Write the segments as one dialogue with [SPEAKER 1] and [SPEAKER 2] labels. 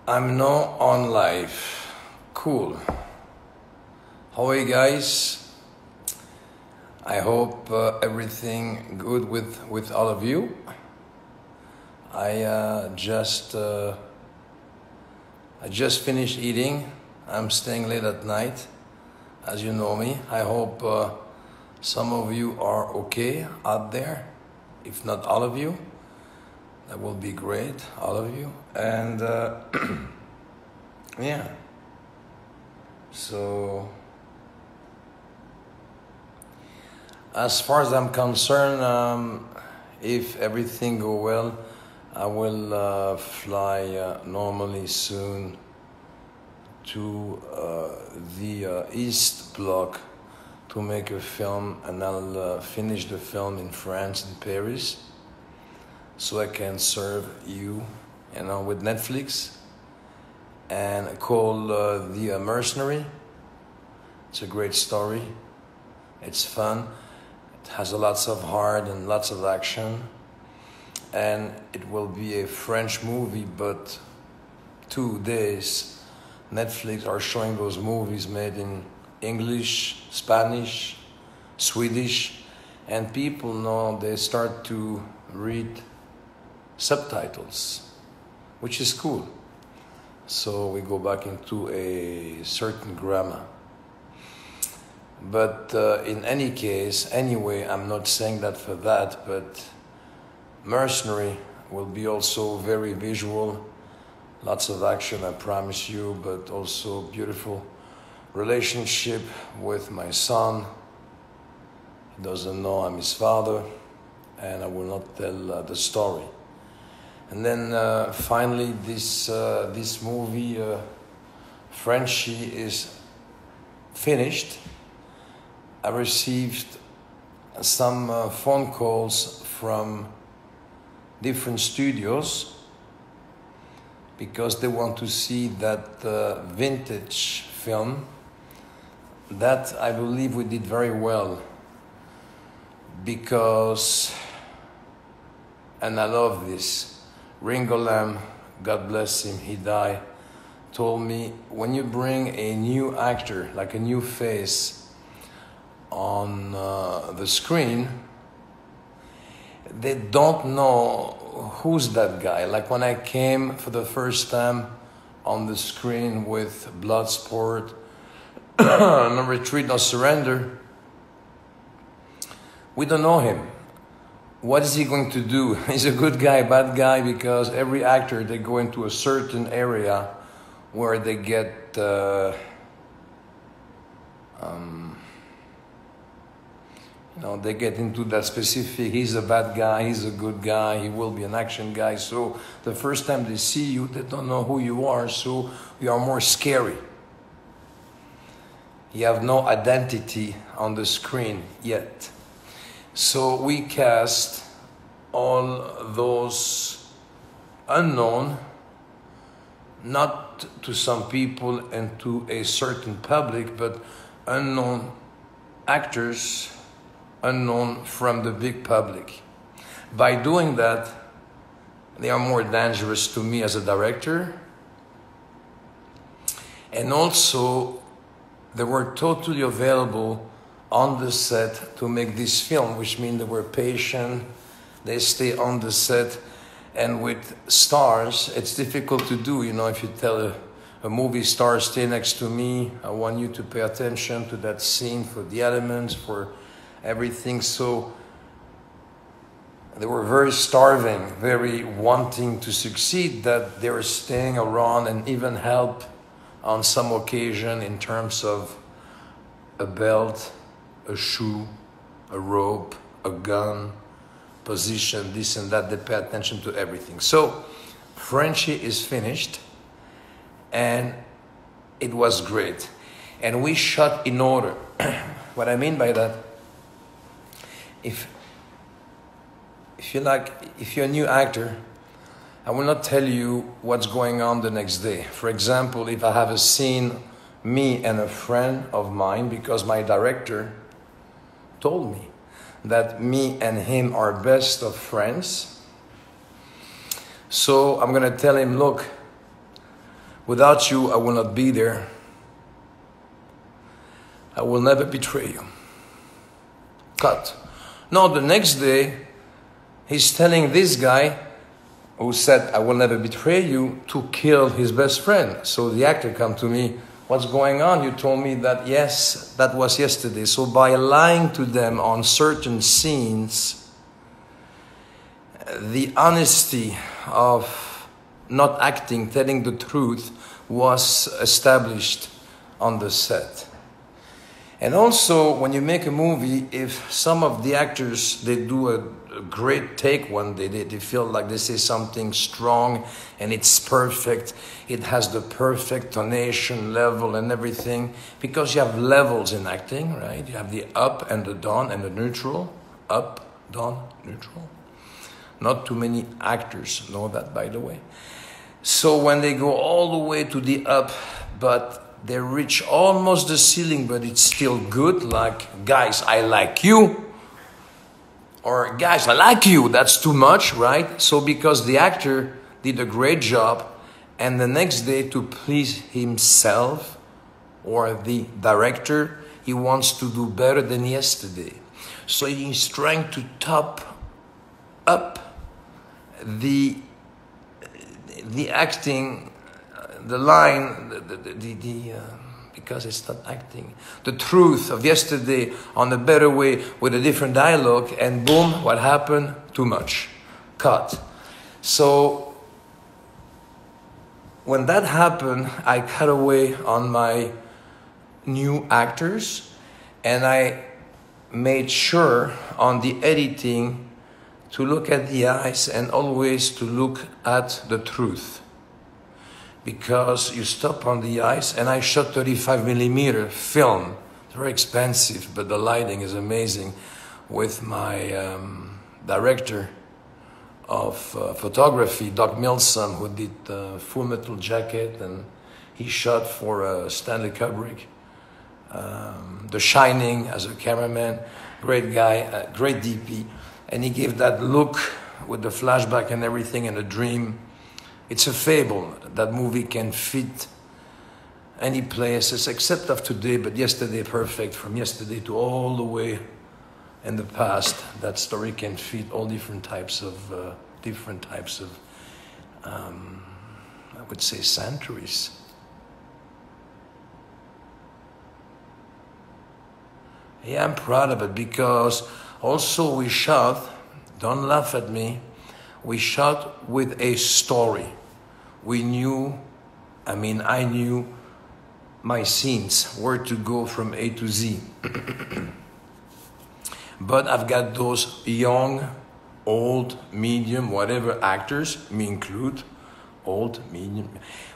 [SPEAKER 1] I'm now on live. Cool. How are you guys? I hope everything good with all of you. I just finished eating. I'm staying late at night, as you know me. I hope some of you are okay out there. If not all of you, that will be great, all of you. And yeah, so as far as I'm concerned, if everything go well, I will fly normally soon to the East Bloc to make a film, and I'll finish the film in France, in Paris, so I can serve you, with Netflix, and called the Mercenary. It's a great story. It's fun. It has lots of heart and lots of action, and it will be a French movie, but 2 days Netflix are showing those movies made in English, Spanish, Swedish, and people now they start to read subtitles, which is cool. So we go back into a certain grammar. But in any case, anyway, I'm not saying that for that, but Mercenary will be also very visual, lots of action, I promise you, but also beautiful relationship with my son. He doesn't know I'm his father, and I will not tell the story. And then finally, this movie, Frenchy, is finished. I received some phone calls from different studios because they want to see that vintage film that I believe we did very well, because, and I love this, Gollum, God bless him, he died, told me, when you bring a new actor, like a new face on the screen, they don't know who's that guy. Like when I came for the first time on the screen with Bloodsport, No Retreat, No Surrender, we don't know him. What is he going to do? He's a good guy, bad guy, because every actor, they go into a certain area where they get they get into that specific, he's a bad guy, he's a good guy, he will be an action guy. So the first time they see you, they don't know who you are, so you are more scary. You have no identity on the screen yet. So we cast all those unknown, not to some people and to a certain public, but unknown actors, unknown from the big public. By doing that, they are more dangerous to me as a director. And also, they were totally available on the set to make this film, which means they were patient, they stay on the set. And with stars, it's difficult to do. If you tell a movie star, stay next to me, I want you to pay attention to that scene, for the elements, for everything. So they were very starving, very wanting to succeed, that they were staying around and even help on some occasion in terms of a belt, a shoe, a rope, a gun, position, this and that. They pay attention to everything. So Frenchy is finished, and it was great. And we shot in order. What I mean by that, if you're a new actor, I will not tell you what's going on the next day. For example, if I have a scene, me and a friend of mine, because my director told me that me and him are best of friends. So I'm gonna tell him, look, Without you, I will not be there. I will never betray you. Cut. No, the next day, he's telling this guy who said, I will never betray you, to kill his best friend. So the actor come to me, what's going on? You told me that, yes, that was yesterday. So by lying to them on certain scenes, the honesty of not acting, telling the truth, was established on the set. And also, when you make a movie, if some of the actors, they do a great take one day, they feel like they say something strong and it's perfect, it has the perfect tonation level and everything, because you have levels in acting, right? You have the up and the down and the neutral. Up, down, neutral. Not too many actors know that, by the way. So when they go all the way to the up, but they reach almost the ceiling, but it's still good, like, guys, I like you. Or, guys, I like you. That's too much, right? So because the actor did a great job, and the next day, to please himself or the director, he wants to do better than yesterday. So he's trying to top up the acting, the line, because it's not acting, the truth of yesterday on a better way with a different dialogue, and boom, what happened? Too much. Cut. So when that happened, I cut away on my new actors, and I made sure on the editing to look at the eyes and always to look at the truth. Because you stop on the ice, and I shot 35mm film. It's very expensive, but the lighting is amazing, with my director of photography, Doc Milson, who did Full Metal Jacket, and he shot for Stanley Kubrick. The Shining as a cameraman, great guy, great DP, and he gave that look with the flashback and everything and a dream. It's a fable. That movie can fit any places except of today, but yesterday perfect. From yesterday to all the way in the past, that story can fit all different types of I would say centuries. Yeah, I'm proud of it, because also we shot, don't laugh at me, we shot with a story. We knew, I knew my scenes, where to go from A to Z. But I've got those young, old, medium, whatever actors, me include, old, medium.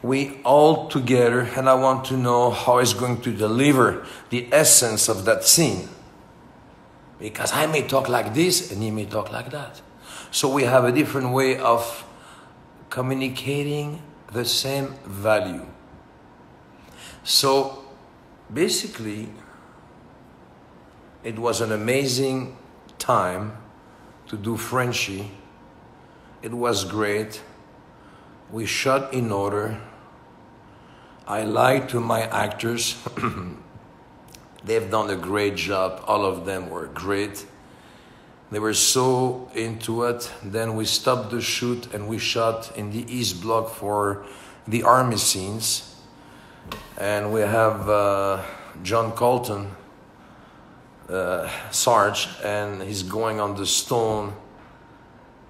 [SPEAKER 1] We all together, and I want to know how it's going to deliver the essence of that scene. Because I may talk like this, and he may talk like that. So we have a different way of communicating the same value. So basically, it was an amazing time to do Frenchy. It was great. We shot in order. I lied to my actors. They've done a great job. All of them were great. They were so into it. Then we stopped the shoot and we shot in the East Bloc for the army scenes. And we have John Colton, Sarge, and he's going on the stone.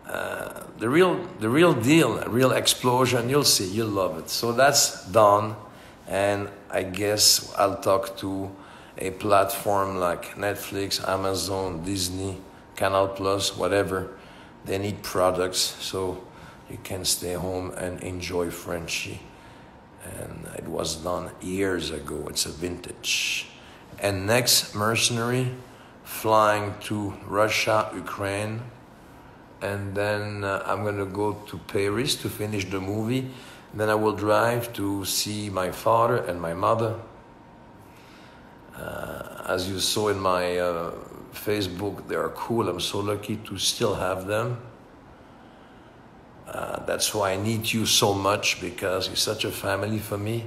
[SPEAKER 1] The real deal, a real explosion. You'll see, you'll love it. So that's done. And I guess I'll talk to a platform like Netflix, Amazon, Disney, Canal Plus, whatever. They need products, so you can stay home and enjoy Frenchy. And it was done years ago. It's a vintage. And next, Mercenary, flying to Russia, Ukraine. And then I'm going to go to Paris to finish the movie. Then I will drive to see my father and my mother. As you saw in my Facebook, they are cool. I'm so lucky to still have them. That's why I need you so much, because you're such a family for me.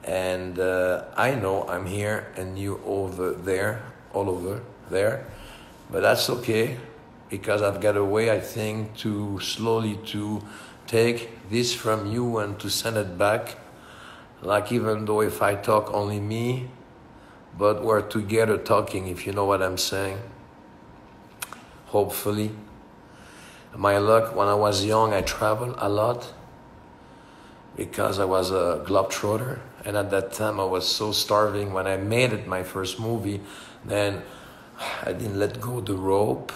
[SPEAKER 1] And I know I'm here and you over there, all over there, but that's okay, because I've got a way, I think, to slowly to take this from you and to send it back. Like, even though if I talk only me, but we're together talking, if you know what I'm saying. Hopefully. My luck, when I was young, I traveled a lot because I was a globetrotter. And at that time, I was so starving. When I made it, my first movie, then I didn't let go the rope.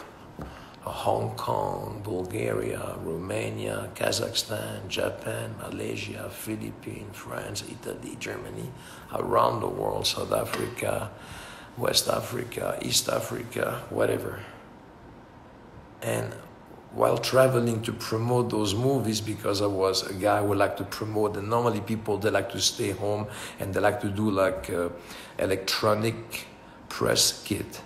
[SPEAKER 1] Hong Kong, Bulgaria, Romania, Kazakhstan, Japan, Malaysia, Philippines, France, Italy, Germany, around the world, South Africa, West Africa, East Africa, whatever. And while traveling to promote those movies, because I was a guy who liked to promote, and normally people, they like to stay home and they like to do like electronic press kit.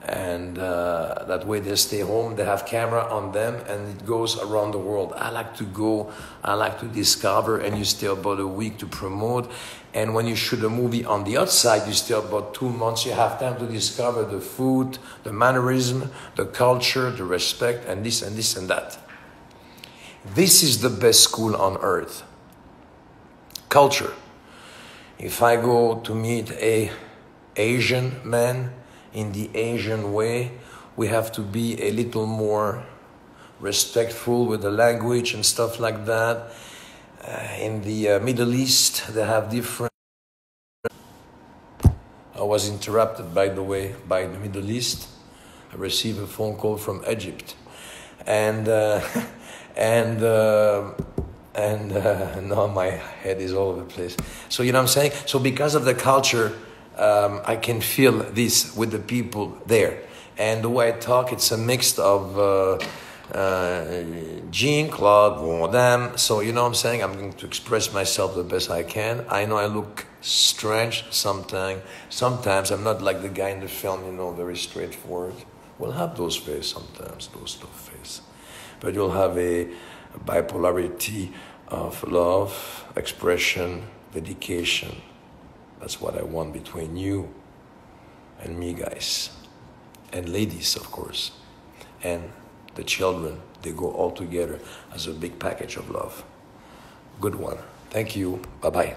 [SPEAKER 1] And that way they stay home, they have camera on them, and it goes around the world. I like to go, I like to discover, and you stay about a week to promote. And when you shoot a movie on the outside, you stay about 2 months. You have time to discover the food, the mannerism, the culture, the respect, and this and this and that. This is the best school on earth. Culture. If I go to meet a Asian man, in the Asian way, we have to be a little more respectful with the language and stuff like that. In the Middle East, they have different... I was interrupted, by the way, by the Middle East. I received a phone call from Egypt. And now my head is all over the place. So, you know what I'm saying? So because of the culture, I can feel this with the people there. And the way I talk, it's a mix of Jean-Claude Van Damme. So, you know what I'm saying? I'm going to express myself the best I can. I know I look strange sometimes. Sometimes I'm not like the guy in the film, you know, very straightforward. We'll have those faces sometimes, those tough faces. But you'll have a bipolarity of love, expression, dedication. That's what I want between you and me, guys. And ladies, of course. And the children, they go all together as a big package of love. Good one. Thank you. Bye-bye.